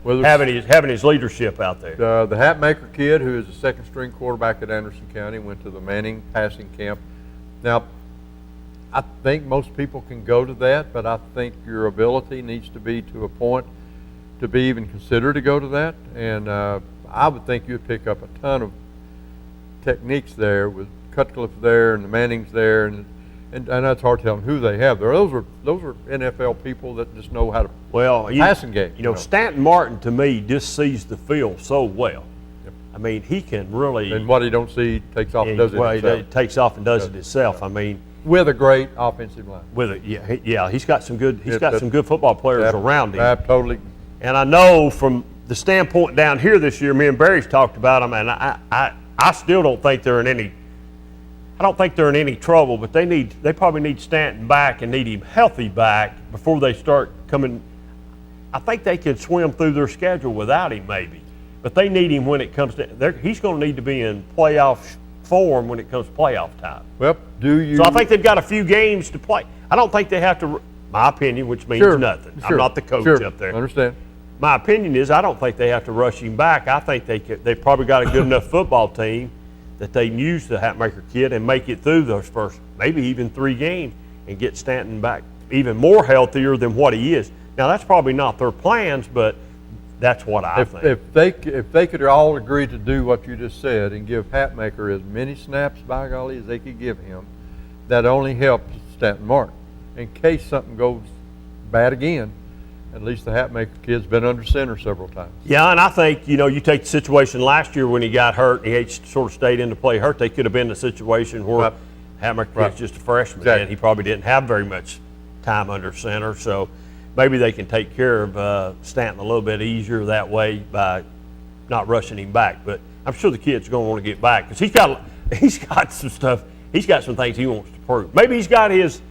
having his leadership out there. The Hatmaker kid, who is a second-string quarterback at Anderson County, went to the Manning passing camp. Now, I think most people can go to that, but I think your ability needs to be to a point to be even considered to go to that. And I would think you'd pick up a ton of techniques there with Cutcliffe there and the Mannings there, and that's hard to tell them who they have there. Those are NFL people that just know how to passing game. You know, Stanton Martin to me just sees the field so well. Yep. I mean, he can really. And what he don't see, takes off and does it himself. He takes off and does it himself. I mean, with a great offensive line. He's got some good. He's got some good football players around him. Totally. And I know from the standpoint down here this year, me and Barry's talked about them, and I still don't think they're in any. I don't think they're in any trouble, but they probably need Stanton back and need him healthy back before they start coming. I think they could swim through their schedule without him maybe, but they need him when it comes to. He's going to need to be in playoff form when it comes to playoff time. Well, So I think they've got a few games to play. I don't think they have to. My opinion, which means nothing. I'm not the coach up there. I understand. My opinion is I don't think they have to rush him back. I think they probably got a good enough football team that they can use the Hatmaker kid and make it through those first maybe even 3 games and get Stanton back even more healthier than what he is. Now that's probably not their plans, but that's what I think. If they could all agree to do what you just said and give Hatmaker as many snaps, by golly, as they could give him, that only helps Stanton Martin. In case something goes bad again, at least the Hatmaker kid's been under center several times. Yeah, and I think, you take the situation last year when he got hurt and he sort of stayed into play hurt, they could have been in a situation where Hatmaker kid's just a freshman and he probably didn't have very much time under center. So maybe they can take care of Stanton a little bit easier that way by not rushing him back. But I'm sure the kid's going to want to get back because he's got some stuff. He's got some things he wants to prove. Maybe he's got his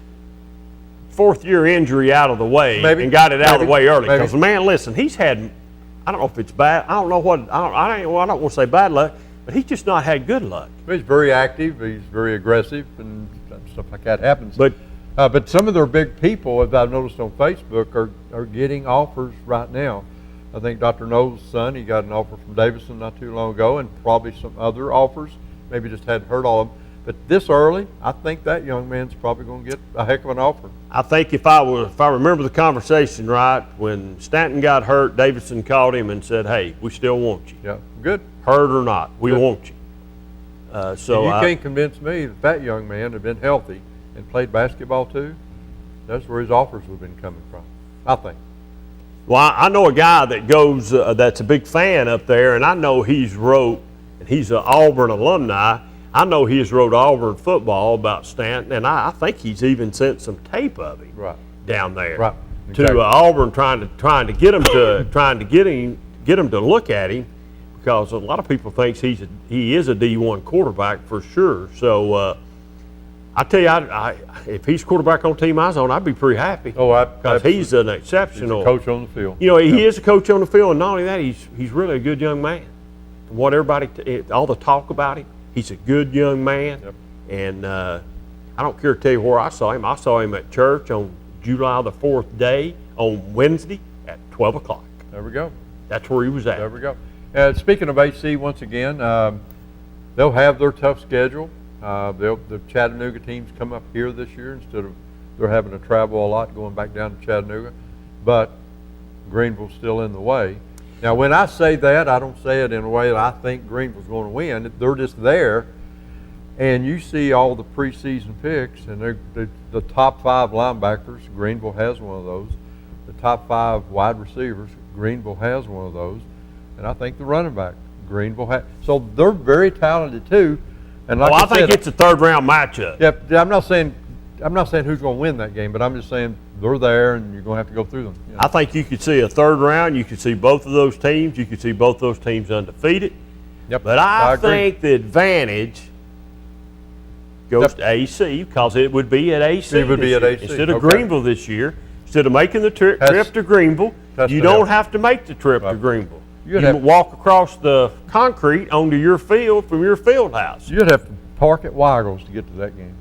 4th-year injury out of the way and got it out of the way early. Because, man, listen, he's had, I don't know if it's bad, I don't know what, I don't want to say bad luck, but he's just not had good luck. He's very active, he's very aggressive, and stuff like that happens. But some of their big people, as I've noticed on Facebook, are getting offers right now. I think Dr. No's son, he got an offer from Davidson not too long ago, and probably some other offers, maybe just hadn't heard all of them. But this early, I think that young man's probably going to get a heck of an offer. I think if I remember the conversation right, when Stanton got hurt, Davidson called him and said, "Hey, we still want you. Yeah, good. Hurt or not, we want you." So you can't convince me that young man had been healthy and played basketball too. That's where his offers would have been coming from, I think. Well, I know a guy that goes that's a big fan up there, and I know he's an Auburn alumni. I know he's wrote Auburn football about Stanton, and I think he's even sent some tape of him down there to Auburn, trying to get him to look at him, because a lot of people think he is a D1 quarterback for sure. So I tell you, if he's quarterback on Team iZone, I'd be pretty happy. Because he's an exceptional he's a coach on the field. He is a coach on the field, and not only that, he's really a good young man. From what all the talk about him. He's a good young man, and I don't care to tell you where I saw him. I saw him at church on July the 4th day on Wednesday at 12 o'clock. There we go. That's where he was at. There we go. Speaking of HC, once again, they'll have their tough schedule. The Chattanooga teams come up here this year instead of they're having to travel a lot going back down to Chattanooga, but Greenville's still in the way. Now, when I say that, I don't say it in a way that I think Greenville's going to win. They're just there, and you see all the preseason picks, and they're the top 5 linebackers. Greenville has one of those. The top 5 wide receivers. Greenville has one of those, and I think the running back. Greenville has. So they're very talented too. And like I think it's a 3rd-round matchup. Yeah, I'm not saying who's going to win that game, but I'm just saying they're there, and you're going to have to go through them. I think you could see a 3rd round. You could see both of those teams. You could see both those teams undefeated. Yep. But I think the advantage goes to AC, because it would be at AC. It would be at AC instead of Greenville this year. Instead of making the trip to Greenville, you don't have to make the trip to Greenville. You walk across the concrete onto your field from your field house. You'd have to park at Weigel's to get to that game.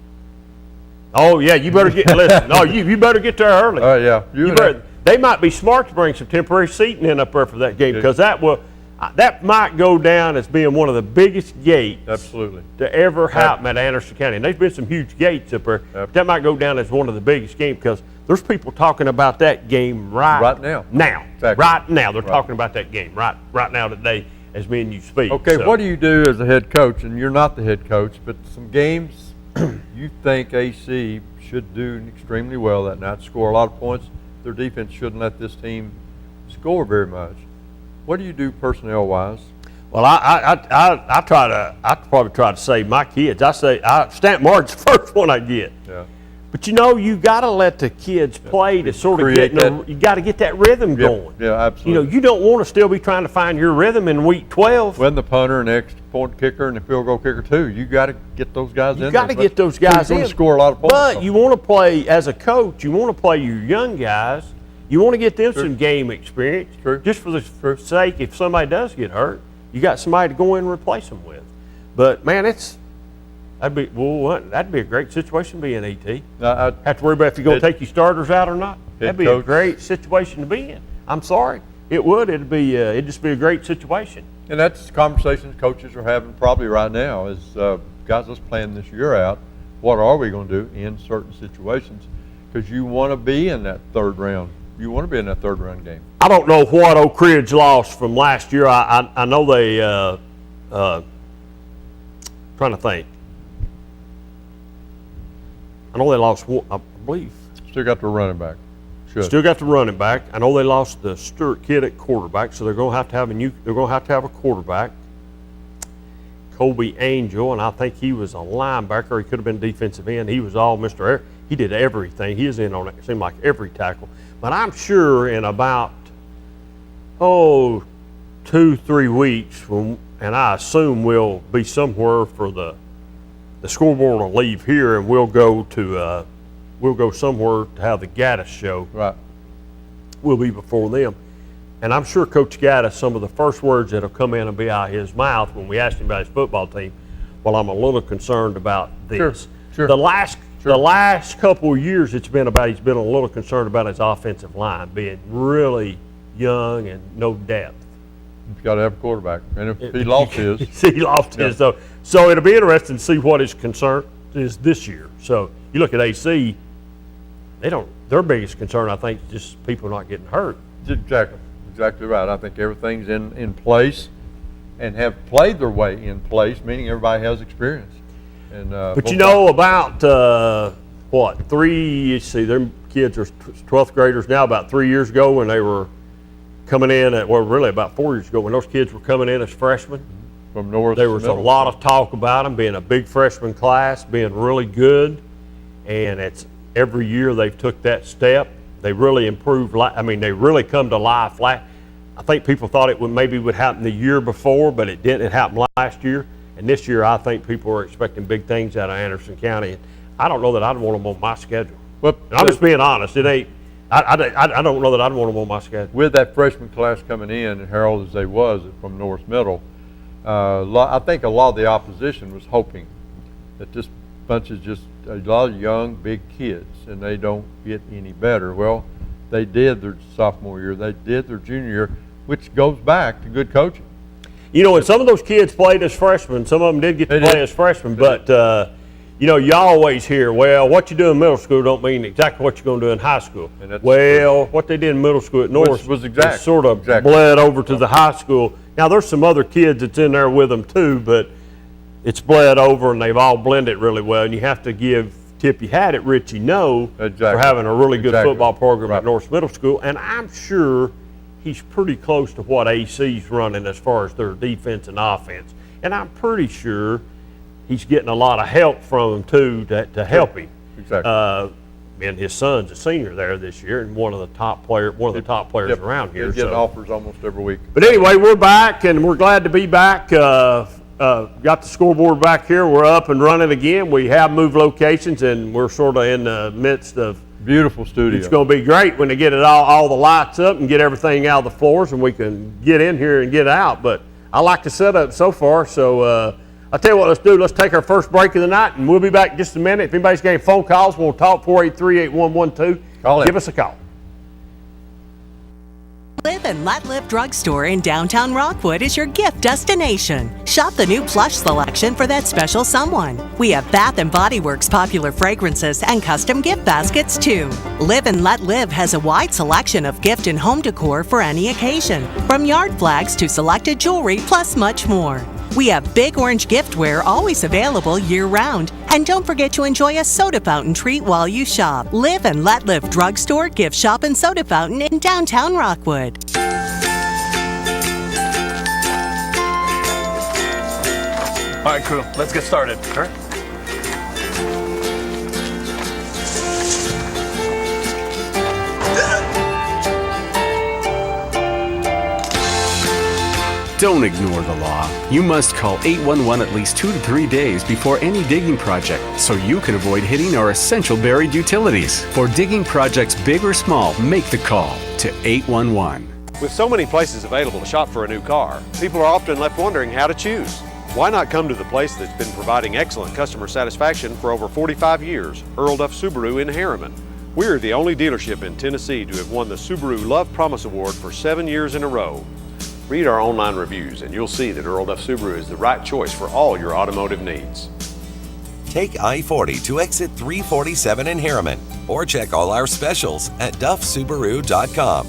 Oh yeah, you better listen. No, you better get there early. Yeah. they might be smart to bring some temporary seating in up there for that game, because that might go down as being one of the biggest gates Absolutely. to ever happen at Anderson County. And there's been some huge gates up there. That might go down as one of the biggest games, because there's people talking about that game right now. Exactly. Right now. They're talking about that game right now today as me and you speak. Okay, So, what do you do as a head coach? And you're not the head coach, but some games you think AC should do extremely well that night, score a lot of points. Their defense shouldn't let this team score very much. What do you do personnel-wise? Well, I probably try to save my kids. Stamp Martin's the first one I get. Yeah. But you got to let the kids play to sort of you got to get that rhythm going. Yeah, absolutely. You don't want to still be trying to find your rhythm in week 12. When the punter and extra point kicker and the field goal kicker too, you got to get those guys in. You got to get those guys in. You're going to score a lot of points. But you want to play, as a coach, you want to play your young guys. You want to get them some game experience. True. Just for the sake, if somebody does get hurt, you got somebody to go in and replace them with. But man, that'd be a great situation to be in, ET. Have to worry about if you're going to take your starters out or not. That'd be a great situation to be in. I'm sorry, it would. It'd just be a great situation. And that's conversations coaches are having probably right now. Is guys, let's plan this year out. What are we going to do in certain situations? Because you want to be in that third round. You want to be in that third round game. I don't know what Oak Ridge lost from last year. I know they trying to think. I know they lost one, I believe. Still got the running back. Still got the running back. I know they lost the Stewart kid at quarterback, so they're going to have to have a quarterback. Colby Angel, and I think he was a linebacker. He could have been defensive end. He was all Mr. He did everything. He was in on it seemed like every tackle. But I'm sure in about 2-3 weeks, and I assume we'll be somewhere for the scoreboard will leave here, and we'll go somewhere to have the Gaddis show. Right. We'll be before them. And I'm sure Coach Gaddis, some of the first words that'll come in and be out of his mouth when we ask him about his football team, well, I'm a little concerned about this. Sure. The last couple of years he's been a little concerned about his offensive line being really young and no depth. You've got to have a quarterback. And if he lost his. He lost his, though. So it'll be interesting to see what his concern is this year. So you look at AC, their biggest concern, I think, is just people not getting hurt. Exactly right. I think everything's in place and have played their way in place, meaning everybody has experience. And but about their kids are 12th graders now. About 3 years ago when they were coming in really about 4 years ago when those kids were coming in as freshmen. From North there was a lot of talk about them being a big freshman class, being really good, and it's every year they've took that step. They really improved. They really come to life. I think people thought it would happen the year before, but it didn't. It happened last year, and this year I think people are expecting big things out of Anderson County. I don't know that I'd want them on my schedule. Well, I'm just being honest. It ain't. I don't know that I'd want them on my schedule. With that freshman class coming in, and Harold as they was from North Middle, I think a lot of the opposition was hoping that this bunch is just a lot of young, big kids, and they don't get any better. Well, they did their sophomore year. They did their junior year, which goes back to good coaching. And some of those kids played as freshmen. Some of them did get to play as freshmen, but you always hear, well, what you do in middle school don't mean exactly what you're going to do in high school. Well, what they did in middle school at North was sort of bled over to the high school. Now, there's some other kids that's in there with them too, but it's bled over and they've all blended really well. And you have to tip your hat at Richie for having a really good football program at North Middle School. And I'm sure he's pretty close to what AC's running as far as their defense and offense. And I'm pretty sure he's getting a lot of help from them too to help him. Exactly. And his son's a senior there this year, and one of the top players around here. They get offers almost every week. But anyway, we're back, and we're glad to be back. Got the scoreboard back here. We're up and running again. We have moved locations, and we're sort of in the midst of beautiful studio. It's going to be great when they get it all the lights up and get everything out of the floors, and we can get in here and get out. But I like the setup so far, so. I'll tell you what, let's do. Let's take our first break of the night, and we'll be back in just a minute. If anybody's got any phone calls, we'll talk 483-8112. Give us a call. Live and Let Live Drugstore in downtown Rockwood is your gift destination. Shop the new plush selection for that special someone. We have Bath & Body Works popular fragrances and custom gift baskets too. Live and Let Live has a wide selection of gift and home decor for any occasion, from yard flags to selected jewelry plus much more. We have Big Orange giftware always available year-round. And don't forget to enjoy a soda fountain treat while you shop. Live and Let Live Drugstore, Gift Shop, and Soda Fountain in downtown Rockwood. All right, crew, let's get started. All right. Don't ignore the law. You must call 811 at least 2 to 3 days before any digging project so you can avoid hitting our essential buried utilities. For digging projects big or small, make the call to 811. With so many places available to shop for a new car, people are often left wondering how to choose. Why not come to the place that's been providing excellent customer satisfaction for over 45 years, Earl Duff Subaru in Harriman. We're the only dealership in Tennessee to have won the Subaru Love Promise Award for 7 years in a row. Read our online reviews and you'll see that Earl Duff Subaru is the right choice for all your automotive needs. Take I-40 to exit 347 in Harriman, or check all our specials at duffsubaru.com.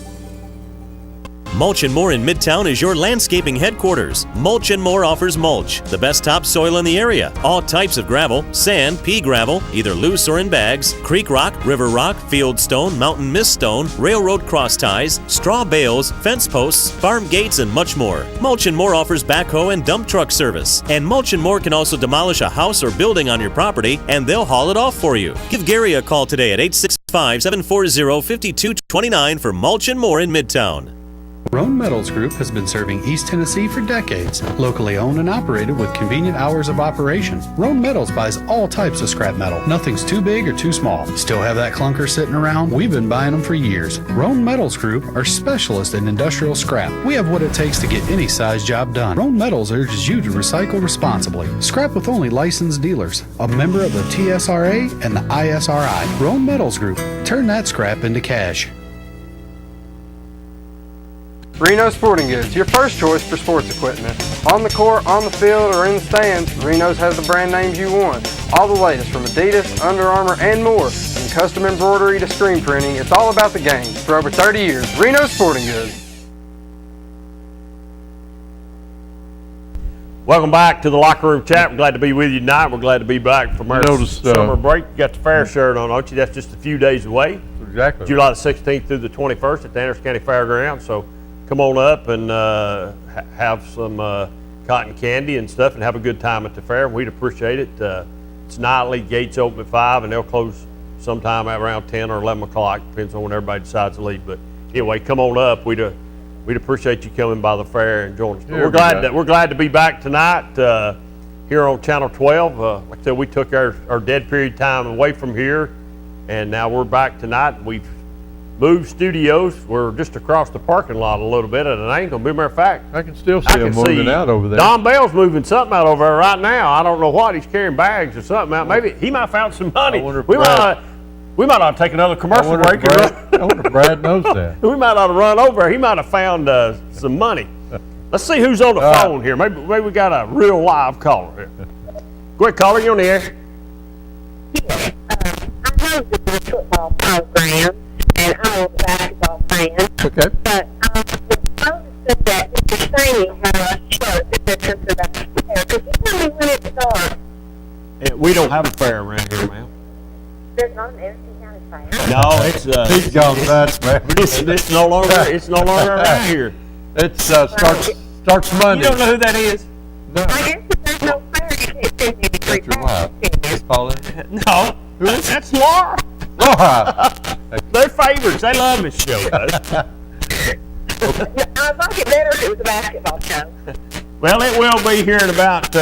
Mulch & More in Midtown is your landscaping headquarters. Mulch & More offers mulch, the best topsoil in the area, all types of gravel, sand, pea gravel, either loose or in bags, creek rock, river rock, field stone, mountain mist stone, railroad cross ties, straw bales, fence posts, farm gates, and much more. Mulch & More offers backhoe and dump truck service. And Mulch & More can also demolish a house or building on your property, and they'll haul it off for you. Give Gary a call today at 865-740-5229 for Mulch & More in Midtown. Roan Metals Group has been serving East Tennessee for decades. Locally owned and operated with convenient hours of operation, Roan Metals buys all types of scrap metal. Nothing's too big or too small. Still have that clunker sitting around? We've been buying them for years. Roan Metals Group are specialists in industrial scrap. We have what it takes to get any size job done. Roan Metals urges you to recycle responsibly. Scrap with only licensed dealers, a member of the TSRA and the ISRI. Roan Metals Group. Turn that scrap into cash. Reno Sporting Goods, your first choice for sports equipment. On the court, on the field, or in the stands, Reno's has the brand names you want. All the latest from Adidas, Under Armour, and more. From custom embroidery to screen printing, it's all about the game. For over 30 years, Reno Sporting Goods. Welcome back to the Locker Room Chat. We're glad to be with you tonight. We're glad to be back from our summer break. You got the fair shirt on, don't you? That's just a few days away. Exactly. July the 16th through the 21st at the Anderson County Fairgrounds. So come on up and have some cotton candy and stuff and have a good time at the fair. We'd appreciate it. It's nightly, gates open at 5 and they'll close sometime at around 10 or 11 o'clock. Depends on when everybody decides to leave. But anyway, come on up. We'd appreciate you coming by the fair and joining us. Yeah, we're glad to be back tonight here on Channel 12. Like I said, we took our dead period time away from here, and now we're back tonight. We've moved studios. We're just across the parking lot a little bit at an angle. As a matter of fact, I can still see him moving out over there. Don Bell's moving something out over there right now. I don't know what. He's carrying bags or something out. Maybe he might have found some money. We might ought to take another commercial break. I wonder if Brad knows that. We might ought to run over. He might have found some money. Let's see who's on the phone here. Maybe we got a real live caller here. Go ahead, caller. You're on the air. I know this is a football program, and I'm a basketball fan. Okay. But I noticed that Mr. Saney had a shirt that said something about the fair. Could you tell me when it starts? We don't have a fair around here, ma'am. There's not an Anderson County fair. No, it's He's gone nuts, man. it's no longer around here. It starts Monday. You don't know who that is? No. I guess if there's no fair, you can't send me to That's your wife. Miss Paulette? No, that's Laura. Laura. They're favorites. They love this show. I like it better if it was a basketball show. Well, it will be here in about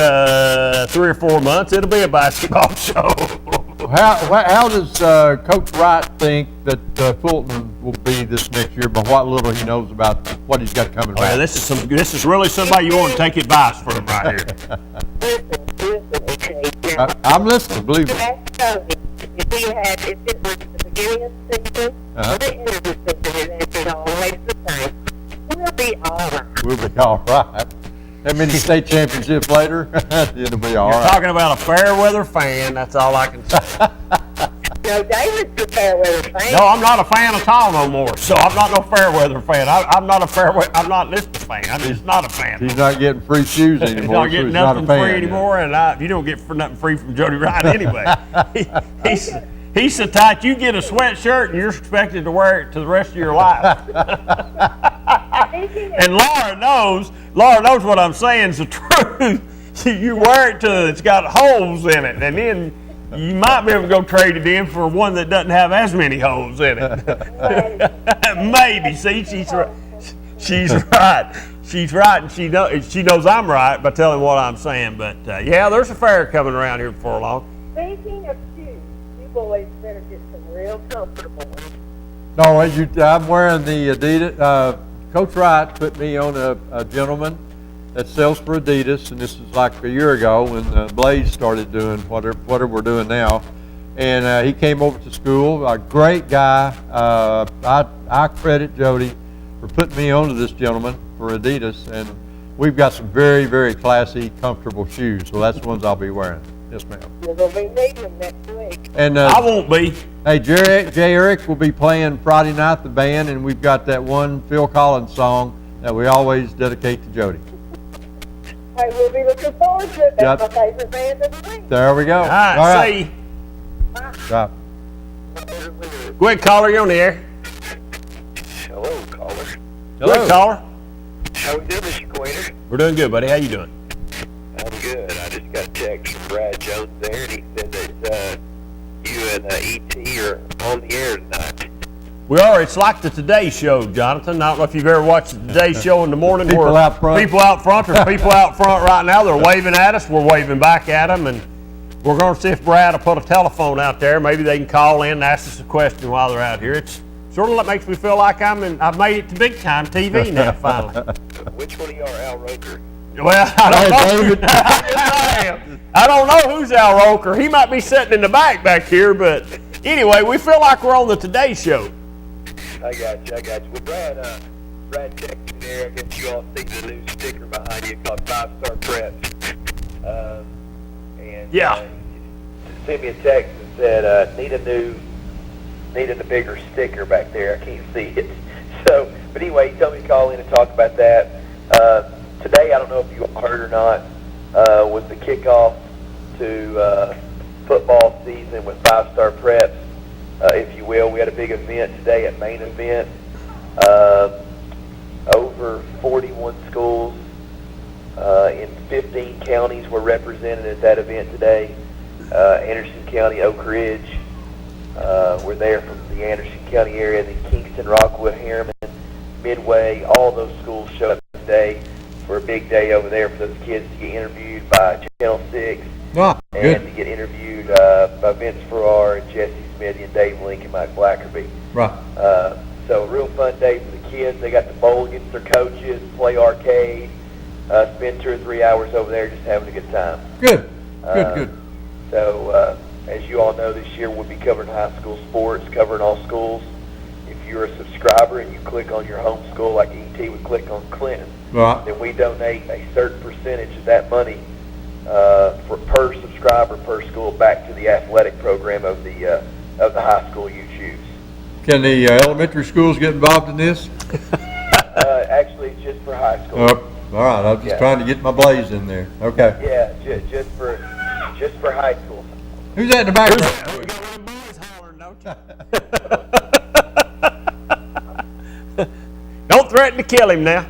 3 or 4 months. It'll be a basketball show. How does Coach Wright think that Fulton will be this next year, but what little he knows about what he's got coming back? Yeah, this is really somebody you want to take advice from right here. Listen, okay. I'm listening, believe me. If it was the beginning of the season or the end of the season, his answer is always the same. be all right. We'll be all right. How many state championships later? It'll be all You're right. talking about a fair weather fan, that's all I can say. No, David's a fair weather fan. No, I'm not a fan at all no more, so I'm not no fair weather fan. I'm not I'm not Lister fan, I'm just not a fan. He's not getting free shoes anymore, He's not so getting he's not a nothing fan. free anymore, and you don't get nothing free from Jody Wright anyway. He's so tight, you get a sweatshirt and you're expected to wear it to the rest of your life. And Laura knows what I'm saying is the truth. You wear it till it's got holes in it, and then you might be able to go trade it in for one that doesn't have as many holes in it. Maybe. See, she's right. She's right, and she knows I'm right by telling what I'm saying. But yeah, there's a fair coming around here before long. Speaking of shoes, you boys better get some real comfortable ones. No, I'm wearing the Adidas. Coach Wright put me on a gentleman that sells for Adidas, and this is like a year ago when Blaze started doing whatever we're doing now. And he came over to school, a great guy. I credit Jody for putting me onto this gentleman for Adidas, and we've got some very, very classy, comfortable shoes. So that's the ones I'll be wearing. Yes, ma'am. You're going to be needing them next week. And I won't be. Hey, Jay Eric will be playing Friday night, the band, and we've got that one Phil Collins song that we always dedicate to Jody. Hey, we'll be looking forward to it. That's Yep. my favorite band of the week. There we go. All right, see you. Right. Go ahead, caller, you're on the air. Hello, caller. Hello, caller. How we doing, Mr. Quainer? We're doing good, buddy. How you doing? I'm good. I just got a text from Brad Jones there, and he said that you and E.T. are on the air tonight. We are. It's like the Today Show, Jonathan. I don't know if you've ever watched the Today Show in the morning. People where out front. People out front. There's people out front right now. They're waving at us. We're waving back at them, and we're going to see if Brad will put a telephone out there. Maybe they can call in and ask us a question while they're out here. It's sort of makes me feel like I've made it to big time TV now. Finally. Which one of you are Al Roker? Well, I don't know. I don't know who's Al Roker. He might be sitting in the back here, but anyway, we feel like we're on the Today Show. I got you. Well, Brad texted there. I guess you all see the new sticker behind you called 5-Star Prep. Yeah. Sent me a text and said, need a bigger sticker back there. I can't see it. So, but anyway, he told me to call in and talk about that. Today, I don't know if you heard or not, was the kickoff to football season with 5-Star Preps, if you will. We had a big event today at Main Event. Over 41 schools in 15 counties were represented at that event today. Anderson County, Oak Ridge, were there from the Anderson County area, then Kingston, Rockwood, Harriman, Midway, all those schools showed up today for a big day over there for those kids to get interviewed by Channel 6 and to get interviewed by Vince Farrar and Jesse Smithy and Dave Link and Mike Blackerby. Right. So a real fun day for the kids. They got to bowl against their coaches, play arcade, spend 2 or 3 hours over there just having a good time. Good. Good. So as you all know, this year we'll be covering high school sports, covering all schools. If you're a subscriber and you click on your home school like ET would click on Clinton, Right. then we donate a certain percentage of that money for per subscriber per school back to the athletic program of the high school you choose. Can the elementary schools get involved in this? Actually, it's just for high school. All right. I'm just trying to get my Blaze in there. Okay. Yeah, just for high school. Who's that in the background? Don't threaten to kill him now.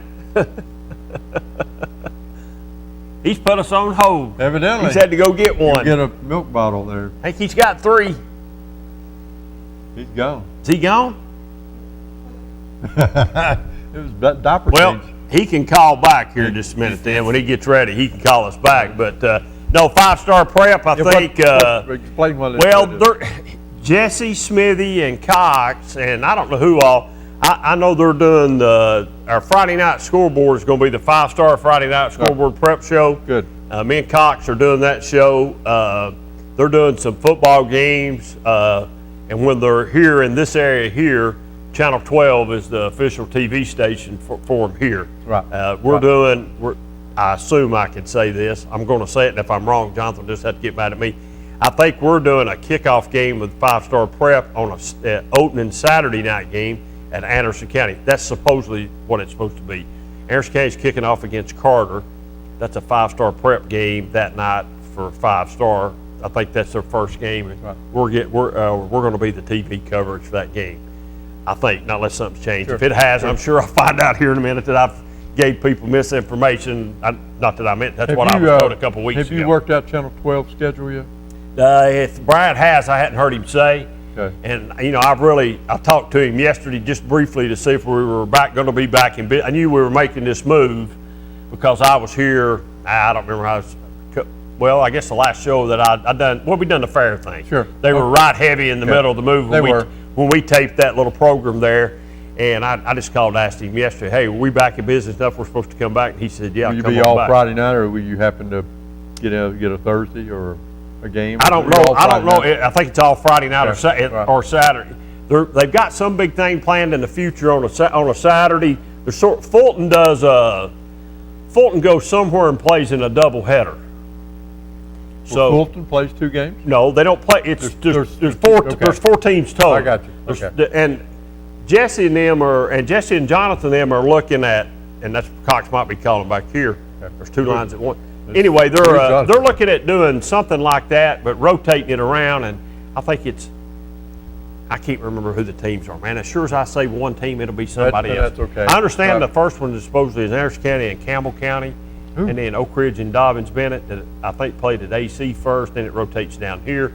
He's put us on hold. Evidently. He's had to go get one. Get a milk bottle there. I think he's got 3. He's gone. Is he gone? It was diaper Well, change. he can call back here in just a minute then. When he gets ready, he can call us back. But no, 5-Star Prep, I think. Explain what it Well, is. Jesse, Smithy, and Cox, and I don't know who all. I know they're doing our Friday night scoreboard is going to be the 5-Star Friday night scoreboard prep show. Good. Me and Cox are doing that show. They're doing some football games, and when they're here in this area here, Channel 12 is the official TV station for them here. Right. I assume I can say this. I'm going to say it, and if I'm wrong, Jonathan just had to get mad at me. I think we're doing a kickoff game with 5-Star Prep on a opening Saturday night game at Anderson County. That's supposedly what it's supposed to be. Anderson County's kicking off against Carter. That's a 5-Star Prep game that night for 5-Star. I think that's their first game. Right. We're going to be the TV coverage for that game. I think, not unless something's changed. Sure. If it has, I'm sure I'll find out here in a minute that I've gave people misinformation. Not that I meant, that's what I was told a couple weeks ago. Have you worked out Channel 12 schedule yet? If Brian has, I hadn't heard him say. Okay. And, I talked to him yesterday just briefly to see if we were going to be back in business. I knew we were making this move because I was here, I don't remember how I guess the last show that I done, we done the fair thing. Sure. They were right heavy in the middle of the move when we taped that little program there. And I just called and asked him yesterday, hey, are we back in business enough we're supposed to come back? And he said, yeah, Will you come be on all back. Friday night, or will you happen to get a Thursday or a game? I don't know. I think it's all Friday night or Saturday. They've got some big thing planned in the future on a Saturday. Fulton goes somewhere and plays in a doubleheader. So Fulton plays 2 games? No, they don't play. There's 4 teams total. I got you. Okay. And Jesse and Jonathan and them are looking at, and that's Cox might be calling back here. There's 2 lines at once. Anyway, they're looking at doing something like that, but rotating it around, and I think I can't remember who the teams are, man. As sure as I say one team, it'll be somebody else. That's okay. I understand the first one is supposedly is Anderson County and Campbell County, and then Oak Ridge and Dobbins Bennett that I think played at AC first, then it rotates down here.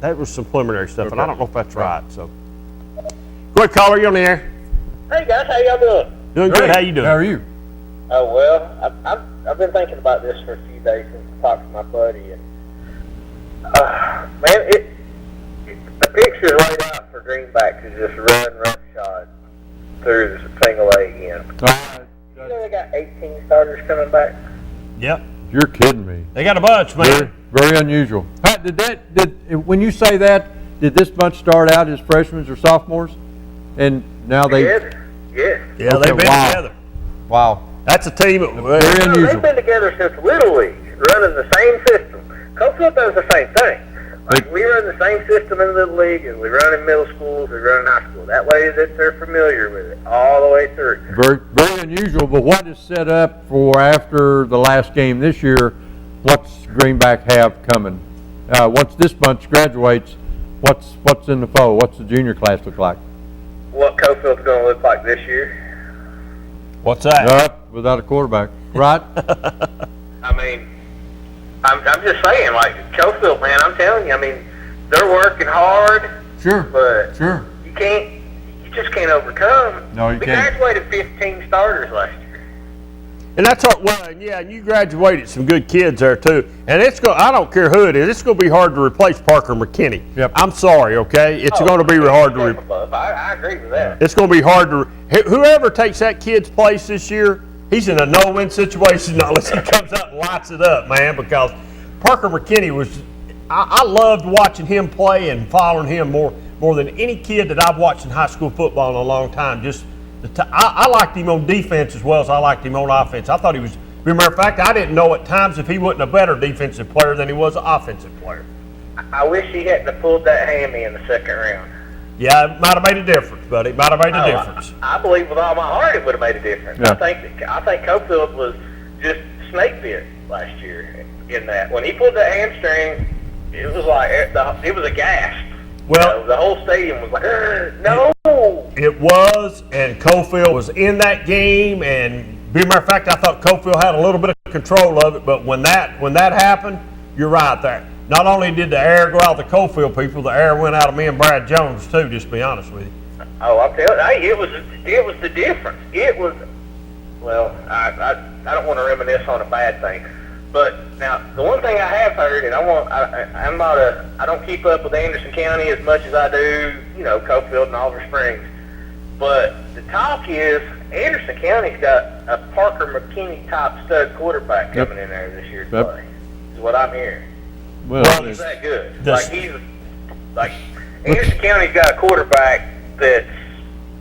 That was some preliminary stuff, and I don't know if that's right. So, go ahead, caller, you on the air? Hey guys, how y'all doing? Doing good. How you doing? How are you? Oh well, I've been thinking about this for a few days since I talked to my buddy, and man, the picture's laid out for Greenback to just run roughshod through the single A again. You know they got 18 starters coming back. Yep. You're kidding me. They got a bunch, man. Very unusual. Pat, when you say that, did this bunch start out as freshmen or sophomores, and now they? Yeah, they've been together. Wow. That's a team. Very unusual. They've been together since Little League, running the same system. Cofield does the same thing. Like we run the same system in Little League as we run in middle schools, we run in high school. That way that they're familiar with it all the way through. Very, very unusual. But what is set up for after the last game this year? What's Greenback have coming? Once this bunch graduates, what's in the fold? What's the junior class look like? What Cofield's going to look like this year? What's that? Without a quarterback, right? I mean, I'm just saying, like Cofield, man. I'm telling you, I mean, they're working hard. Sure. But sure. You just can't overcome. No, you we can't. graduated 15 starters last year. And that's and you graduated some good kids there too. And I don't care who it is, it's going to be hard to replace Parker McKinney. Yep. I'm sorry, okay? It's going to be hard to replace. I agree with that. It's going to be hard to whoever takes that kid's place this year, he's in a no-win situation unless he comes out and lights it up, man, because Parker McKinney was I loved watching him play and following him more than any kid that I've watched in high school football in a long time. I liked him on defense as well as I liked him on offense. I thought he was, as a matter of fact, I didn't know at times if he wasn't a better defensive player than he was an offensive player. I wish he hadn't have pulled that hammy in the second round. Yeah, it might have made a difference, buddy. It might have made a difference. I believe with all my heart it would have made a difference. Yeah. I think Cofield was just snake bit last year in that. When he pulled that hamstring, it was like it was a gasp. Well, the whole stadium was like, no. It was, and Cofield was in that game, and as a matter of fact, I thought Cofield had a little bit of control of it, but when that happened, you're right there. Not only did the air go out of the Cofield people, the air went out of me and Brad Jones too, just to be honest with you. Oh, I'm telling you, it was the difference. It was, well, I don't want to reminisce on a bad thing. But now, the one thing I have heard, and I don't keep up with Anderson County as much as I do, Cofield and Oliver Springs. But the talk is Anderson County's got a Parker McKinney top stud quarterback coming in there this year to play. Is what I'm hearing. Well, he's that good. Anderson County's got a quarterback that's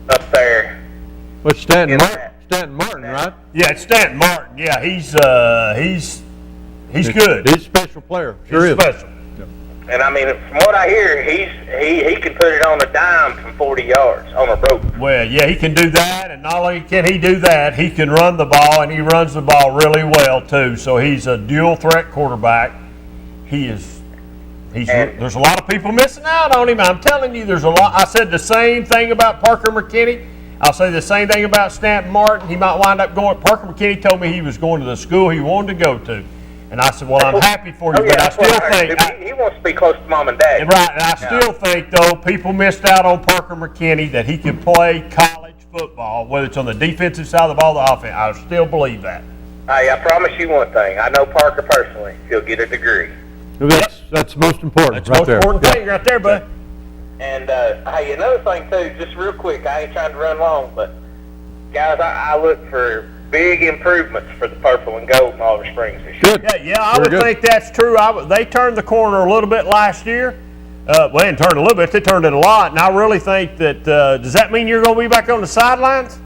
up there. What's Stanton Martin, right? Yeah, it's Stanton Martin. Yeah, he's good. He's a special player. Sure He's is. special. And I mean, from what I hear, he can put it on a dime from 40 yards on a rope. Well, yeah, he can do that, and not only can he do that, he can run the ball, and he runs the ball really well too. So he's a dual threat quarterback. There's a lot of people missing out on him. I'm telling you, there's a lot. I said the same thing about Parker McKinney. I'll say the same thing about Stanton Martin. He might wind up going. Parker McKinney told me he was going to the school he wanted to go to. And I said, well, I'm happy for you, but I still think... He wants to be close to mom and dad. Right, and I still think, though, people missed out on Parker McKinney, that he can play college football, whether it's on the defensive side of the ball or the offense. I still believe that. Hey, I promise you one thing. I know Parker personally. He'll get a degree. That's most important. That's the most important thing right there, bud. And, hey, another thing, too, just real quick. I ain't trying to run long, but, guys, I look for big improvements for the purple and gold in Oliver Springs this year. Yeah, I would think that's true. They turned the corner a little bit last year. Well, they didn't turn a little bit. They turned it a lot. And I really think that, does that mean you're going to be back on the sidelines?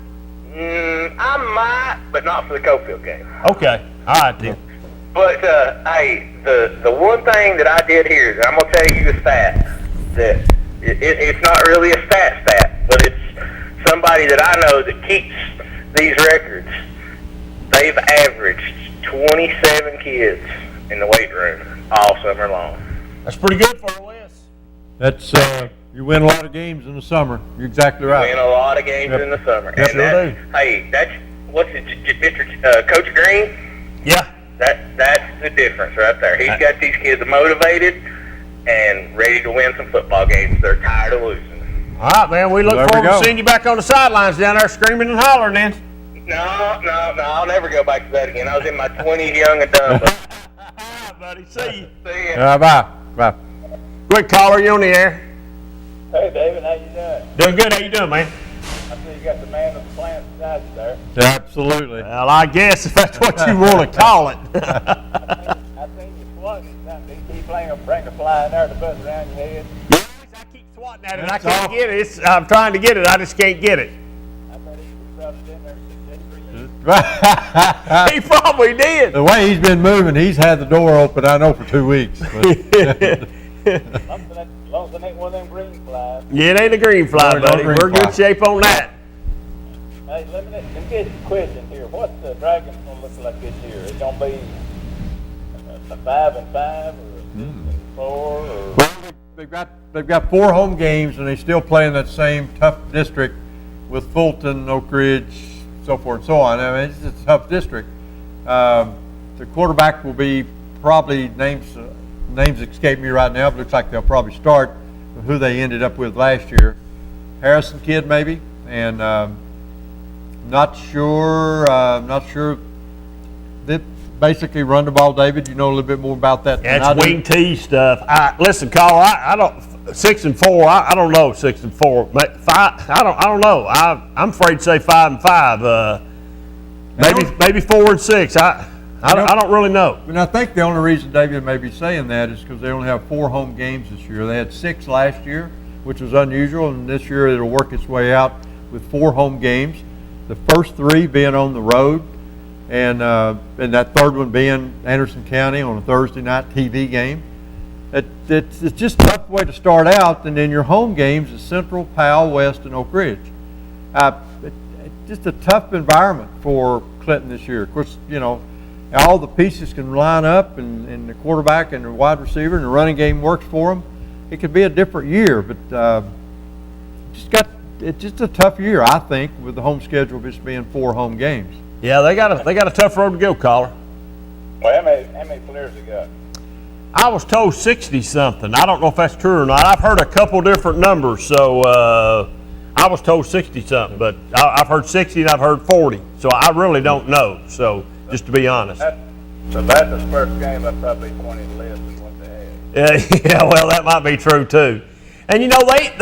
I might, but not for the Cofield game. Okay. All right, then. But, hey, the one thing that I did here, that I'm going to tell you a stat, that it's not really a stat, but it's somebody that I know that keeps these records. They've averaged 27 kids in the weight room all summer long. That's pretty good for a list. That's you win a lot of games in the summer. You're exactly right. Win a lot of games in the summer. Yep, And hey, that's what's it, Mr. Coach Green? Yeah. That's the difference right there. He's got these kids motivated and ready to win some football games. They're tired of losing. All right, man. We look forward to seeing you back on the sidelines down there screaming and hollering, then. No, I'll never go back to that again. I was in my 20s, young and dumb. Buddy, see you. See ya. Bye. Quick caller, you on the air? Hey, David, how you doing? Doing good. How you doing, man? I see you got the man with the plant beside you there. Absolutely. Well, I guess if that's what you want to call it. I seen you swatting something. He playing bring a fly in there to buzz around your head. Yes, I keep swatting at it. I can't get it. I'm trying to get it. I just can't get it. I bet he probably in there He probably did. The way he's been moving, he's had the door open, I know, for 2 weeks. As long as it ain't one of them green flies. Yeah, it ain't a green fly, buddy. We're in good shape on that. Hey, let me get a question here. What's the Dragons going to look like this year? Is it going to be a 5-5 or 6-4? Or? Well, they've got 4 home games, and they still play in that same tough district with Fulton, Oak Ridge, so forth and so on. I mean, it's a tough district. The quarterback will be probably names escape me right now, but looks like they'll probably start with who they ended up with last year. Harrison kid maybe, and not sure. They basically run the ball. David, you know a little bit more about that. That's wing T stuff. Listen, Carl. I don't 6-4. I don't know 6-4. 5. I don't know. I'm afraid to say 5-5. Maybe 4-6. I don't really know. And I think the only reason David may be saying that is because they only have 4 home games this year. They had 6 last year, which was unusual, and this year it'll work its way out with 4 home games. The first 3 being on the road, and that third one being Anderson County on a Thursday night TV game. It's just a tough way to start out, and then your home games is Central, Powell, West, and Oak Ridge. It's just a tough environment for Clinton this year. Of course, you know, all the pieces can line up, and the quarterback and the wide receiver and the running game works for them. It could be a different year, but it's just a tough year, I think, with the home schedule just being 4 home games. Yeah, they got a tough road to go, caller. Well, how many players they got? I was told 60-something. I don't know if that's true or not. I've heard a couple different numbers, so I was told 60-something, but I've heard 60 and I've heard 40, so I really don't know. So just to be honest. So that's the first game. That's probably 20 less than what they had. Yeah, well, that might be true too. And you know they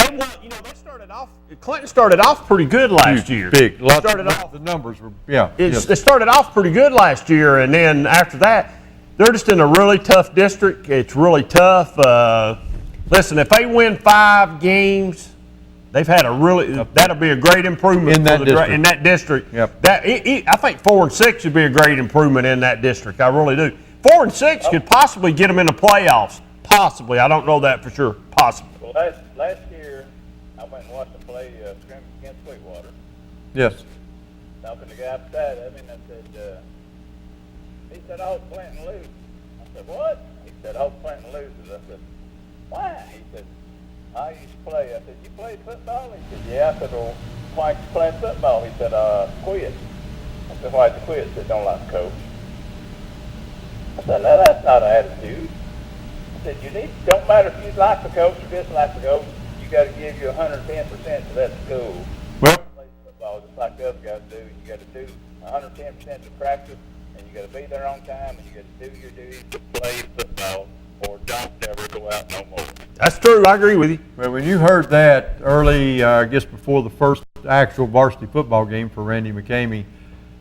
started off. Clinton started off pretty good last year. Big. The numbers were They started off pretty good last year, and then after that, they're just in a really tough district. It's really tough. Listen, if they win 5 games, They've had a really, that'll be a great improvement In that district. in that district. Yep. I think 4 and 6 would be a great improvement in that district. I really do. 4 and 6 could possibly get them in the playoffs. Possibly. I don't know that for sure. Possibly. Well, last year, I went and watched them play scrimmage against Sweetwater. Yes. Talking to the guy beside of him, and I said, he said, I hope Clinton loses. I said, what? He said, I hope Clinton loses. I said, why? He said, I used to play. I said, you played football? He said, yeah. I said, well, why you playing football? He said, quit. I said, why'd you quit? He said, don't like the coach. I said, no, that's not an attitude. I said, don't matter if you like the coach or dislike the coach, you got to give you 110% to that school. Well, Play football just like the other guys do. You got to do 110% to practice, and you got to be there on time, and you got to do your duties to play football, or don't ever go out no more. That's true. I agree with you. well, when you heard that early, I guess before the first actual varsity football game for Randy McCamey,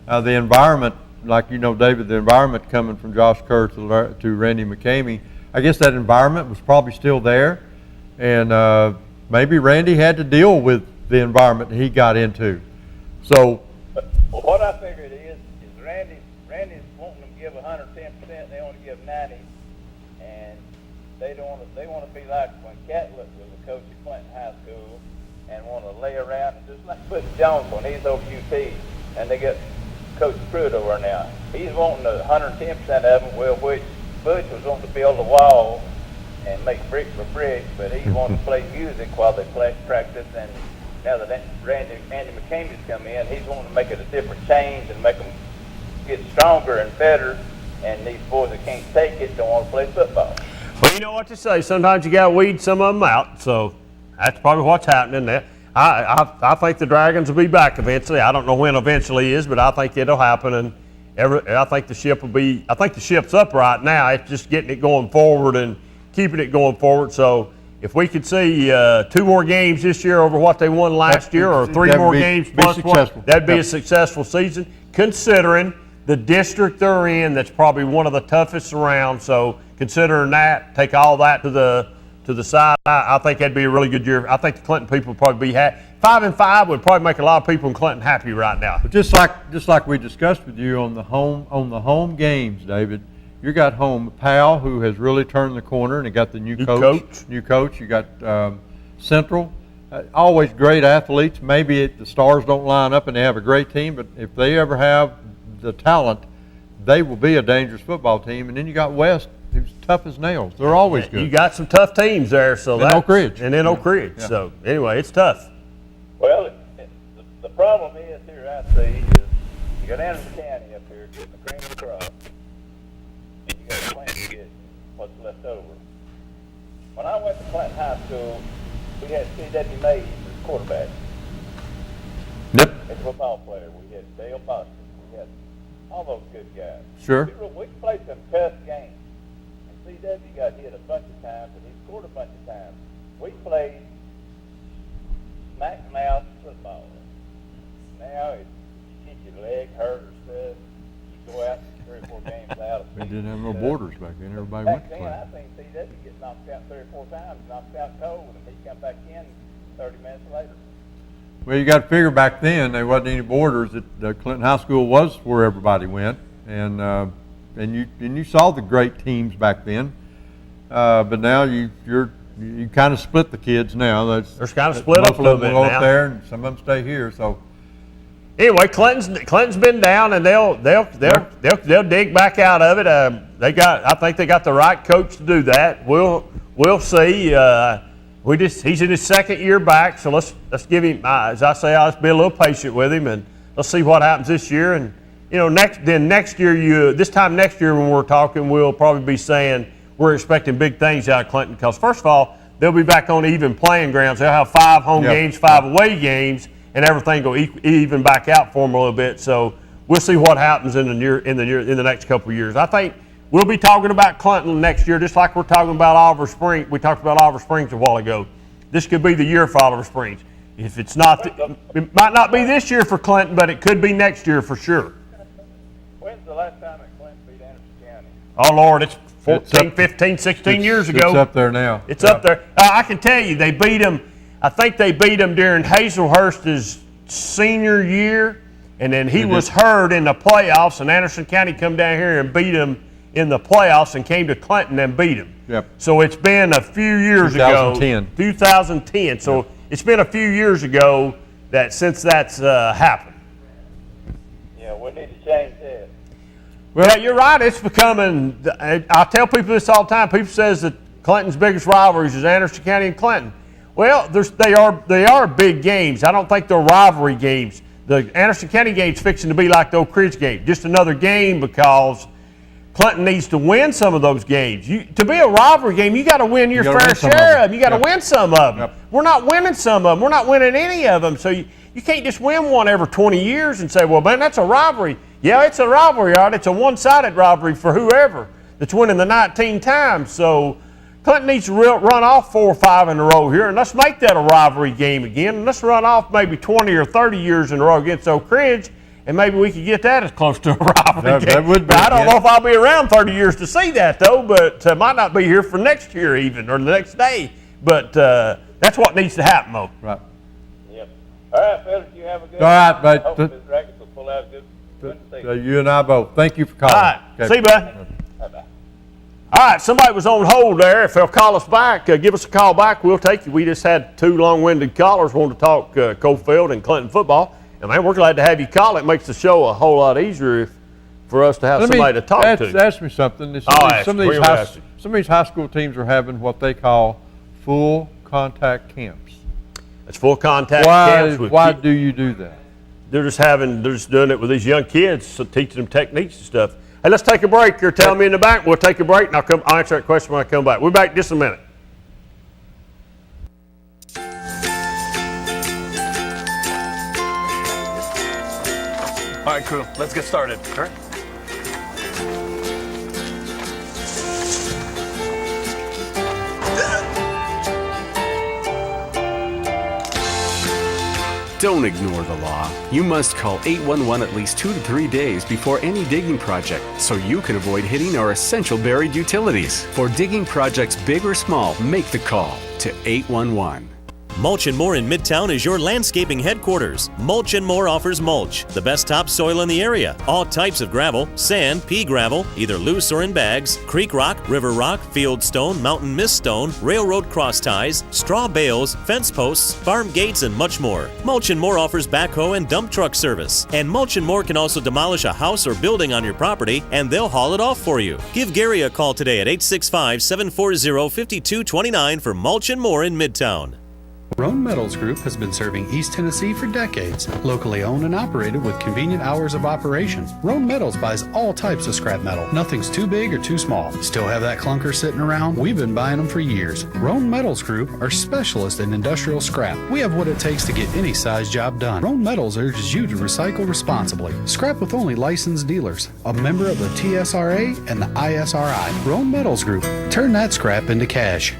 the environment, like you know, David, the environment coming from Josh Kerr to Randy McCamey, I guess that environment was probably still there, and maybe Randy had to deal with the environment he got into. So, Well, what I figured is Randy's wanting them to give 110%, they want to give 90%, and they want to be like when Catlett was a coach at Clinton High School, and want to lay around and just like Butch Jones when he's over UT, and they get Coach Pruitt over now. He's wanting 110% of them, well, which Butch was wanting to build a wall and make brick for brick, but he wanted to play music while they practice, and now that Andy McCamey's come in, he's wanting to make it a different change and make them get stronger and better, and these boys that can't take it don't want to play football. Well, you know what to say. Sometimes you got to weed some of them out, so that's probably what's happening there. I think the Dragons will be back eventually. I don't know when eventually is, but I think it'll happen, and I think the ship will be. I think the ship's up right now. It's just getting it going forward and keeping it going forward. So if we could see 2 more games this year over what they won last year, or 3 more games plus one, that'd be a successful season, considering the district they're in. That's probably one of the toughest around. So considering that, take all that to the side, I think that'd be a really good year. I think the Clinton people would probably be happy. 5-5 would probably make a lot of people in Clinton happy right now. but just like we discussed with you on the home games, David, you got home Powell, who has really turned the corner, and he got the new coach. You got Central, always great athletes. Maybe the stars don't line up and they have a great team, but if they ever have the talent, they will be a dangerous football team. And then you got West, who's tough as nails. They're always good. You got some tough teams there, so And Oak Ridge. And then Oak Ridge. Yeah. So anyway, it's tough. Well, the problem is here I see is you got Anderson County up here getting the cream of the crop, and you got Clinton getting what's left over. When I went to Clinton High School, we had C.W. Mays as quarterback. Yep. As a football player, we had Dale Boston. We had all those good guys. Sure. We played some tough games. And C.W. got hit a bunch of times, and he scored a bunch of times. We played smack mouth football. Now it's you get your leg hurt or stuff. You go out 3 or 4 games out. They didn't have no borders back then. Everybody went to Back play. then, I think C.W. get knocked out 3 or 4 times, knocked out cold, and he come back in 30 minutes later. Well, you got to figure back then there wasn't any borders. The Clinton High School was where everybody went, and you saw the great teams back then. But now you kind of split the kids now. There's kind of split up a little bit go now. up there, and some of them stay here. So Anyway, Clinton's been down, and they'll dig back out of it. I think they got the right coach to do that. We'll see. He's in his 2nd year back, so let's give him. As I say, let's be a little patient with him, and let's see what happens this year. And next year, this time next year when we're talking, we'll probably be saying we're expecting big things out of Clinton, because first of all, they'll be back on even playing grounds. They'll have 5 home games, 5 away games, and everything will even back out for them a little bit. So we'll see what happens in the next couple of years. I think we'll be talking about Clinton next year, just like we're talking about Oliver Springs. We talked about Oliver Springs a while ago. This could be the year for Oliver Springs. If it's not, it might not be this year for Clinton, but it could be next year for sure. When's the last time that Clinton beat Anderson County? Oh, Lord, it's 14, 15, 16 years ago. It's up there now. It's up there. I can tell you, they beat them. I think they beat them during Hazelhurst's senior year, and then he was hurt in the playoffs, and Anderson County come down here and beat them in the playoffs and came to Clinton and beat them. Yep. So it's been a few years 2010. ago. 2010. So Yep. It's been a few years ago since that's happened. Yeah, we need to change that. Well, yeah, you're right. It's becoming. I tell people this all the time. People says that Clinton's biggest rivalries is Anderson County and Clinton. Well, they are big games. I don't think they're rivalry games. The Anderson County game's fixing to be like the Oak Ridge game, just another game because Clinton needs to win some of those games. To be a rivalry game, you got to win your fair share of them. You got to win some of them. Yep. We're not winning some of them. We're not winning any of them. So you can't just win one every 20 years and say, well, man, that's a rivalry. Yeah, it's a rivalry, all right? It's a one-sided rivalry for whoever that's winning the 19 times. So Clinton needs to run off 4 or 5 in a row here, and let's make that a rivalry game again. And let's run off maybe 20 or 30 years in a row against Oak Ridge, and maybe we could get that as close to a rivalry game. That would be, I don't know if I'll be around 30 years to see that, though, but might not be here for next year even, or the next day. But that's what needs to happen, though. Right. Yep. All right, fellas, you have a good All right, mate. I hope this racket will pull out a good season. You and I both. Thank you for calling. All right. Okay. See you, bud. Bye-bye. All right, somebody was on hold there. If they'll call us back, give us a call back. We'll take you. We just had 2 long-winded callers wanting to talk Coalfield and Clinton football. And, man, we're glad to have you call. It makes the show a whole lot easier for us to have somebody to talk to. Ask me something. Some of these high school teams are having what they call full contact camps. It's full contact camps. Why do you do that? They're just doing it with these young kids, so teaching them techniques and stuff. Hey, let's take a break. You're telling me in the back. We'll take a break, and I'll answer that question when I come back. We'll be back in just a minute. All right, crew, let's get started. All right. Don't ignore the law. You must call 811 at least 2 to 3 days before any digging project so you can avoid hitting our essential buried utilities. For digging projects big or small, make the call to 811. Mulch & More in Midtown is your landscaping headquarters. Mulch & More offers mulch, the best topsoil in the area. All types of gravel, sand, pea gravel, either loose or in bags, creek rock, river rock, field stone, mountain mist stone, railroad cross ties, straw bales, fence posts, farm gates, and much more. Mulch & More offers backhoe and dump truck service. And Mulch & More can also demolish a house or building on your property, and they'll haul it off for you. Give Gary a call today at 865-740-5229 for Mulch & More in Midtown. Roan Metals Group has been serving East Tennessee for decades. Locally owned and operated with convenient hours of operation. Roan Metals buys all types of scrap metal. Nothing's too big or too small. Still have that clunker sitting around? We've been buying them for years. Roan Metals Group are specialists in industrial scrap. We have what it takes to get any size job done. Roan Metals urges you to recycle responsibly. Scrap with only licensed dealers. A member of the TSRA and the ISRI. Roan Metals Group. Turn that scrap into cash.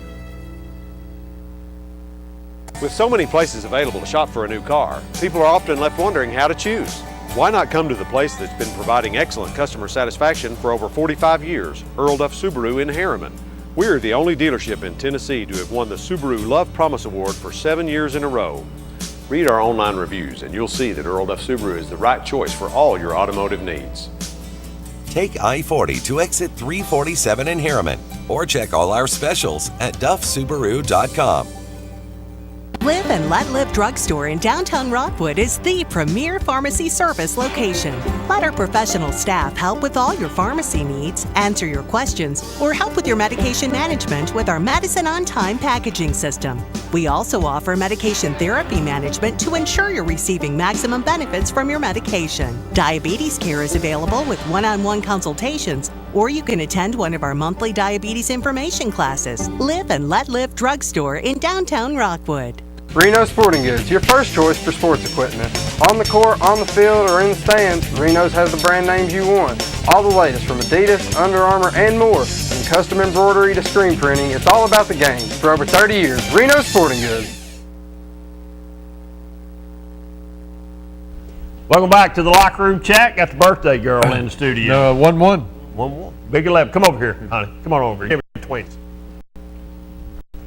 With so many places available to shop for a new car, people are often left wondering how to choose. Why not come to the place that's been providing excellent customer satisfaction for over 45 years, Earl Duff Subaru in Harriman? We're the only dealership in Tennessee to have won the Subaru Love Promise Award for 7 years in a row. Read our online reviews and you'll see that Earl Duff Subaru is the right choice for all your automotive needs. Take I-40 to exit 347 in Harriman, or check all our specials at duffsubaru.com. Live and Let Live Drugstore in downtown Rockwood is the premier pharmacy service location. Let our professional staff help with all your pharmacy needs, answer your questions, or help with your medication management with our Medicine on Time packaging system. We also offer medication therapy management to ensure you're receiving maximum benefits from your medication. Diabetes care is available with one-on-one consultations, or you can attend one of our monthly diabetes information classes. Live and Let Live Drugstore in downtown Rockwood. Reno Sporting Goods, your first choice for sports equipment. On the court, on the field, or in the stands, Reno's has the brand names you want. All the latest from Adidas, Under Armour, and more. From custom embroidery to screen printing, it's all about the game. For over 30 years, Reno Sporting Goods. Welcome back to the locker room chat. Got the birthday girl in the studio. 1-1. 1-1. Big 11. Come over here, honey. Come on over here. Give me the twins.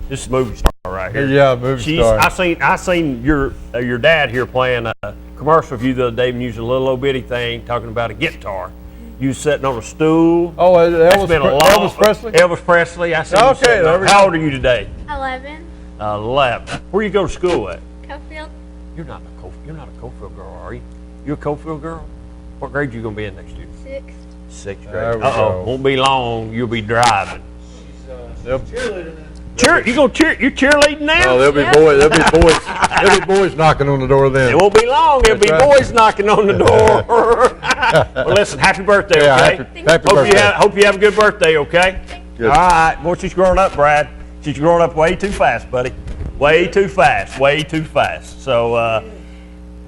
This is a movie star right here. Yeah, movie star. I seen your dad here playing a commercial for you the other day, and using a little old bitty thing talking about a guitar. You was sitting on a stool. Oh, Elvis Presley? Elvis Presley. I seen you Okay, sitting there there. we How go. old are you today? 11. 11. Where you go to school at? Cofield. You're not a Cofield girl, are you? You a Cofield girl? What grade you gonna be in next year? 6th. Sixth grade. There we Uh-oh, go. won't be long. You'll be driving. They'll- You gonna cheerleading now? Oh, there'll be boys knocking on the door then. It won't be long. There'll be That's right. boys knocking on the door. Well, listen, happy birthday, Yeah, okay? happy birthday. Hope you have a good birthday, okay? Good. All right. Boy, she's growing up, Brad. She's growing up way too fast, buddy. Way too fast. Way too fast. So,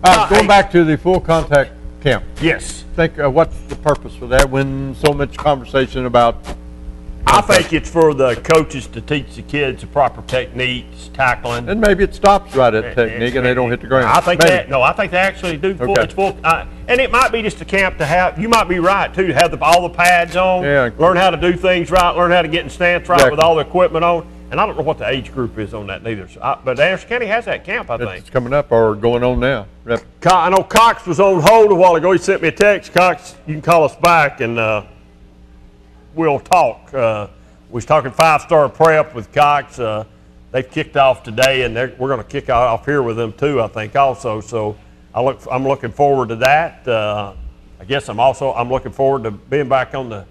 Going back to the full contact camp. yes. Think what's the purpose for that when so much conversation about? I think it's for the coaches to teach the kids the proper techniques, tackling. And maybe it stops right at technique and they don't hit the ground. I think Maybe. I think they actually do. Okay. It's full, and it might be just a camp to have. You might be right too. To have all the pads on. Yeah. Learn how to do things right. Learn how to get in stance right Exactly. with all the equipment on. And I don't know what the age group is on that neither. So but Anderson County has that camp, I think. It's coming up or going on now. Yep. I know Cox was on hold a while ago. He sent me a text. Cox, you can call us back and we'll talk. We was talking 5-star prep with Cox. They've kicked off today, and we're going to kick off here with them too, I think, also. So I'm looking forward to that. I guess I'm looking forward to being back on the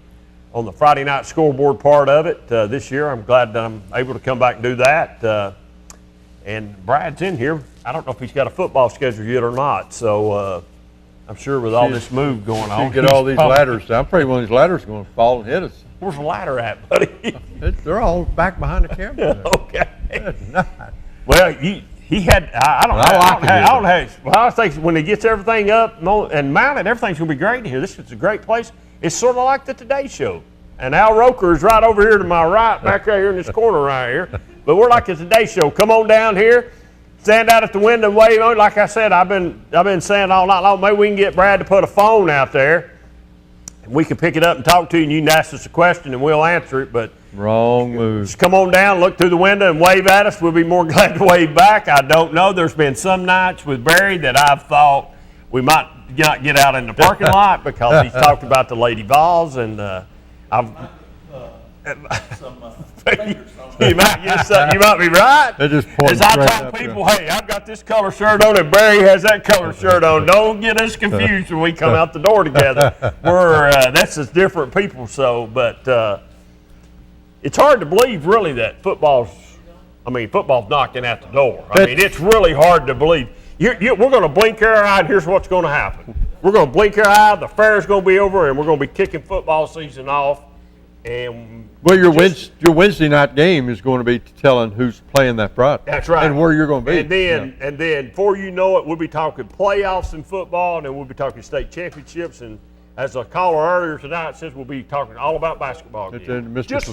Friday night scoreboard part of it this year. I'm glad that I'm able to come back and do that. And Brad's in here. I don't know if he's got a football schedule yet or not. So I'm sure with all this move going on, Get all these ladders. I'm afraid one of these ladders is going to fall and hit us. Where's the ladder at, buddy? They're all back behind the camera. Okay. That's not. Well, he had. I think when he gets everything up and mounted, everything's gonna be great in here. This is a great place. It's sort of like the Today Show. And Al Roker is right over here to my right, back right here in this corner right here. But we're like the Today Show. Come on down here, stand out at the window and wave. Like I said, I've been saying all night long. Maybe we can get Brad to put a phone out there. We can pick it up and talk to you, and you can ask us a question, and we'll answer it. But wrong move. Just come on down, look through the window, and wave at us. We'll be more glad to wave back. I don't know. There's been some nights with Barry that I've thought we might not get out in the parking lot because he's talked about the Lady Vols, and you might be right. They're just pointing As I straight tell up, people, hey, I've got this color shirt on and Barry has that color shirt on. Don't get us confused when we come out the door together. That's just different people. So, but it's hard to believe really that football's knocking at the door. I mean, it's really hard to believe. We're going to blink our eye, and here's what's going to happen. We're going to blink our eye, the fair's going to be over, and we're going to be kicking football season off. And well, your Wednesday night game is going to be telling who's playing that Friday. That's right. And where you're going to be. And then before you know it, we'll be talking playoffs in football, and then we'll be talking state championships. And as a caller earlier tonight says, we'll be talking all about basketball again. Mr.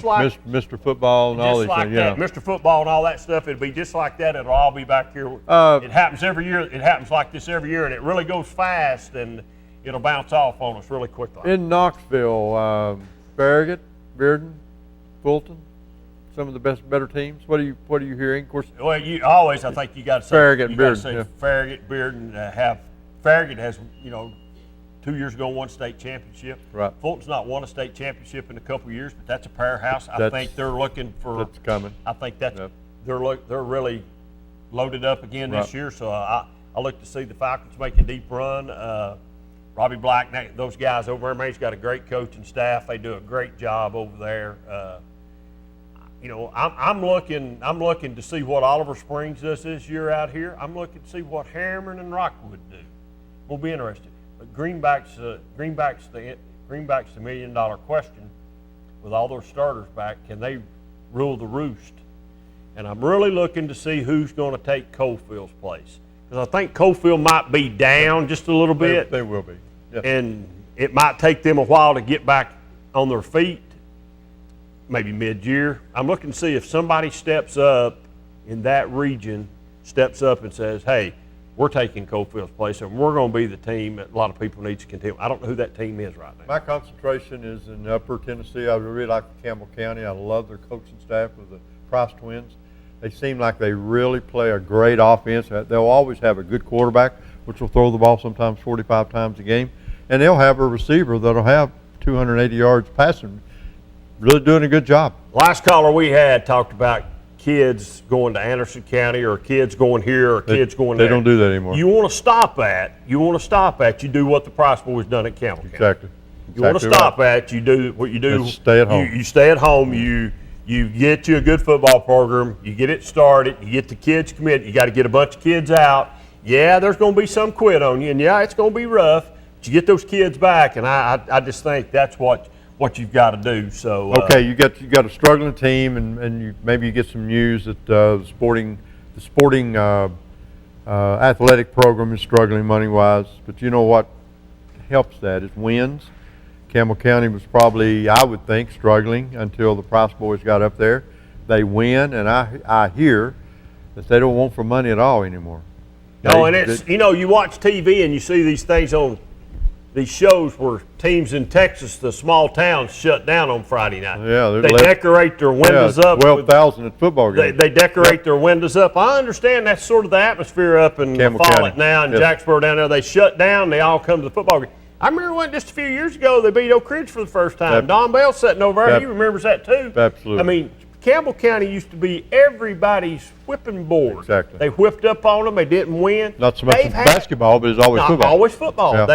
Football and all these things. Yeah. Mr. Football and all that stuff. It'll be just like that. It'll all be back here. It happens every year. It happens like this every year, and it really goes fast, and it'll bounce off on us really quickly. In Knoxville, Farragut, Bearden, Fulton, some of the better teams. What are you hearing? Of course. Well, I think you got to say Farragut, Bearden. Farragut, Bearden Farragut has 2 years ago won state championship. Right. Fulton's not won a state championship in a couple of years, but that's a powerhouse. I think they're looking for. That's coming. I think they're really loaded up again this year. So I look to see the Falcons make a deep run. Robbie Black, those guys over there, he's got a great coaching staff. They do a great job over there. I'm looking to see what Oliver Springs does this year out here. I'm looking to see what Harriman and Rockwood do. We'll be interested. But Greenback's the $1 million question. With all those starters back, can they rule the roost? And I'm really looking to see who's going to take Cofield's place. Because I think Cofield might be down just a little bit. They will be. Yes. And it might take them a while to get back on their feet, maybe mid-year. I'm looking to see if somebody steps up in that region, steps up and says, hey, we're taking Cofield's place, and we're going to be the team that a lot of people need to continue. I don't know who that team is right now. My concentration is in Upper Tennessee. I really like Campbell County. I love their coaching staff with the Price twins. They seem like they really play a great offense. They'll always have a good quarterback, which will throw the ball sometimes 45 times a game. And they'll have a receiver that'll have 280 yards passing. Really doing a good job. Last caller we had talked about kids going to Anderson County or kids going here or kids going there. They don't do that anymore. You want to stop that. You do what the Price Boys done at Campbell County. Exactly. You want to stop that. You do what you do. Let's stay at home. You stay at home. You get you a good football program. You get it started. You get the kids committed. You got to get a bunch of kids out. Yeah, there's going to be some quit on you, and yeah, it's going to be rough. But you get those kids back, and I just think that's what you've got to do. So okay, you got a struggling team, and maybe you get some news that the sporting athletic program is struggling money-wise. But you know what helps that is wins. Campbell County was probably, I would think, struggling until the Price Boys got up there. They win, and I hear that they don't want for money at all anymore. No, and it's, you watch TV and you see these things on these shows where teams in Texas, the small towns, shut down on Friday night. Yeah, they decorate their windows up. 12,000 at football games. They decorate their windows up. I understand that's sort of the atmosphere up in Follett now and Jacksboro down there. They shut down. They all come to the football game. I remember when just a few years ago they beat Oak Ridge for the first time. Don Bell sitting over there. He remembers that too. Absolutely. I mean, Campbell County used to be everybody's whipping board. Exactly. They whipped up on them. They didn't win. Not so much in basketball, but it's always football. Not always football. Yeah.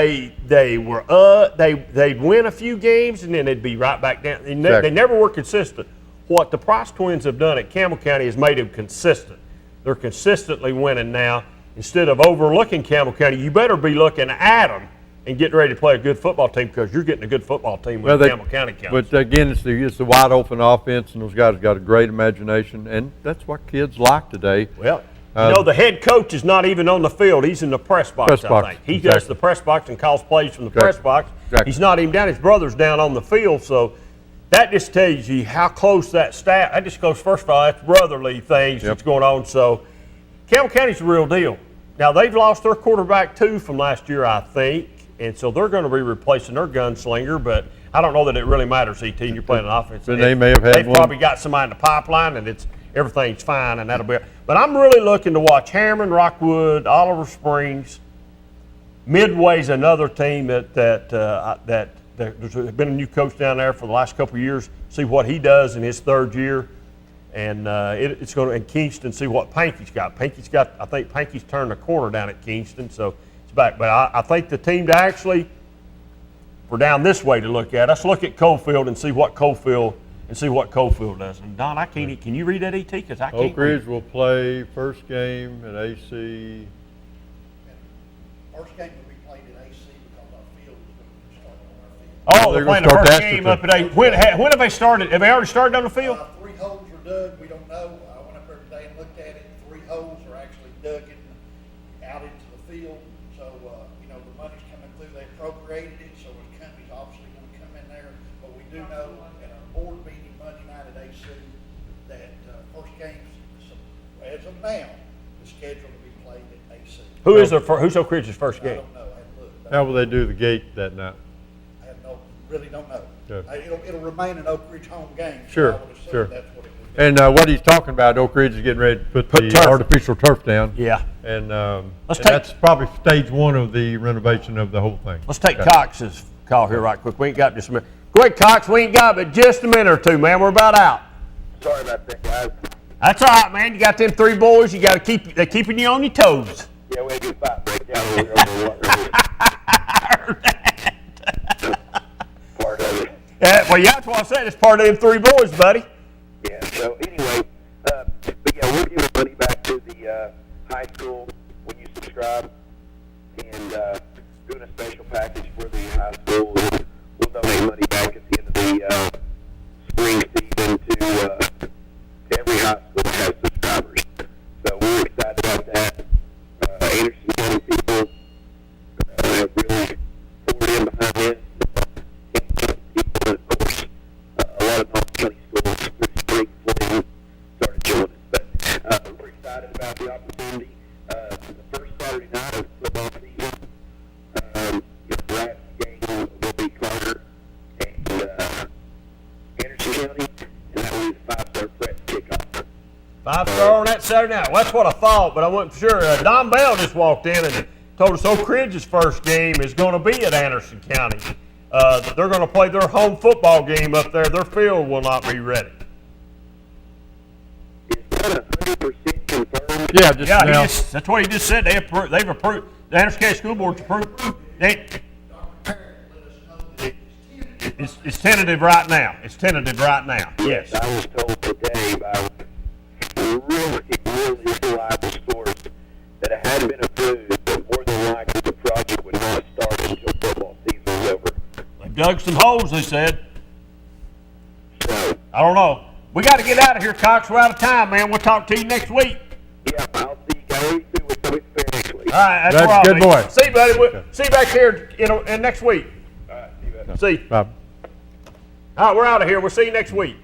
They'd win a few games and then they'd be right back down. They never were consistent. What the Price Twins have done at Campbell County has made them consistent. They're consistently winning now. Instead of overlooking Campbell County, you better be looking at them and getting ready to play a good football team because you're getting a good football team when Campbell County comes. But again, it's the wide open offense, and those guys got a great imagination, and that's what kids like today. Well, the head coach is not even on the field. He's in the press box, I think. He does the press box and calls plays from the press box. Exactly. He's not even down. His brother's down on the field, so that just tells you how close that staff. That just goes, first of all, that's brotherly things that's going on. So Campbell County's the real deal. Now, they've lost their quarterback, too, from last year, I think. And so they're going to be replacing their gunslinger, but I don't know that it really matters, E.T. You're playing an offense. But they may have had They've probably got somebody in the pipeline, and everything's fine, and that'll be it. But I'm really looking to watch Harriman, Rockwood, Oliver Springs. Midway's another team that there's been a new coach down there for the last couple of years. See what he does in his third year. And it's going to, and Kingston, see what Pankey's got. I think Pankey's turned the corner down at Kingston, so back. But I think the team to actually, we're down this way to look at. Let's look at Coalfield and see what Coalfield does. And Don, can you read that, ET? Because I can't. Oak Ridge will play first game at AC. First game will be played at AC because our field is going to start on our field. Oh, they're playing the first game up at AC. When have they started? Have they already started on the field? 3 holes are dug. We don't know. I went up there today and looked at it. 3 holes are actually dug out into the field. So, the money's coming through. They appropriated it, so the company's obviously going to come in there. But we do know at our board meeting Monday night at AC that first games, as of now, is scheduled to be played at AC. Who's Oak Ridge's first game? I don't know. I haven't looked. How will they do the gate that night? Really don't know. Okay. It'll remain an Oak Ridge home game. Sure, So I would assume sure. That's what it would be. And what he's talking about, Oak Ridge is getting ready to put the turf. artificial turf down. Yeah. And that's probably stage 1 of the renovation of the whole thing. Let's take Cox's call here right quick. We ain't got just a minute. Go ahead, Cox. We ain't got but just a minute or two, man. We're about out. Sorry about that, guys. That's all right, man. You got them 3 boys. You got to they're keeping you on your toes. Yeah, we had a good fight breakdown over what part of it. Well, yeah, that's what I said. It's part of them 3 boys, buddy. Yeah, so anyway, but yeah, we're giving money back to the high school when you subscribe and doing a special package for the high school. We'll donate money back at the end of the spring season to every high school that has subscribers. So we're excited about that. Anderson County people have really poured in behind this. People, of course, a lot of North County schools, which spring before started joining us. But we're excited about the opportunity. The first Saturday night of football season, your brass game will be Carter and 5-star on that Saturday night. Well, that's what I thought, but I wasn't sure. Don Bell just walked in and told us Oak Ridge's first game is going to be at Anderson County. They're going to play their home football game up there. Their field will not be ready. Yeah, just Yeah, now. that's what he just said. They've approved. The Anderson County School Board's approved. It's tentative right now. It's tentative right now. Yes. I was told today by really reliable source that it hadn't been approved, but more than likely the project would not start until football season is over. They dug some holes, they said. I don't know. We got to get out of here, Cox. We're out of time, man. We'll talk to you next week. Yeah, I'll see you guys with some experience next week. All right, that's That's good boy. See you, buddy. We'll see you back here in next week. All right, see you, buddy. See you. Bob. All right, we're out of here. We'll see you next week.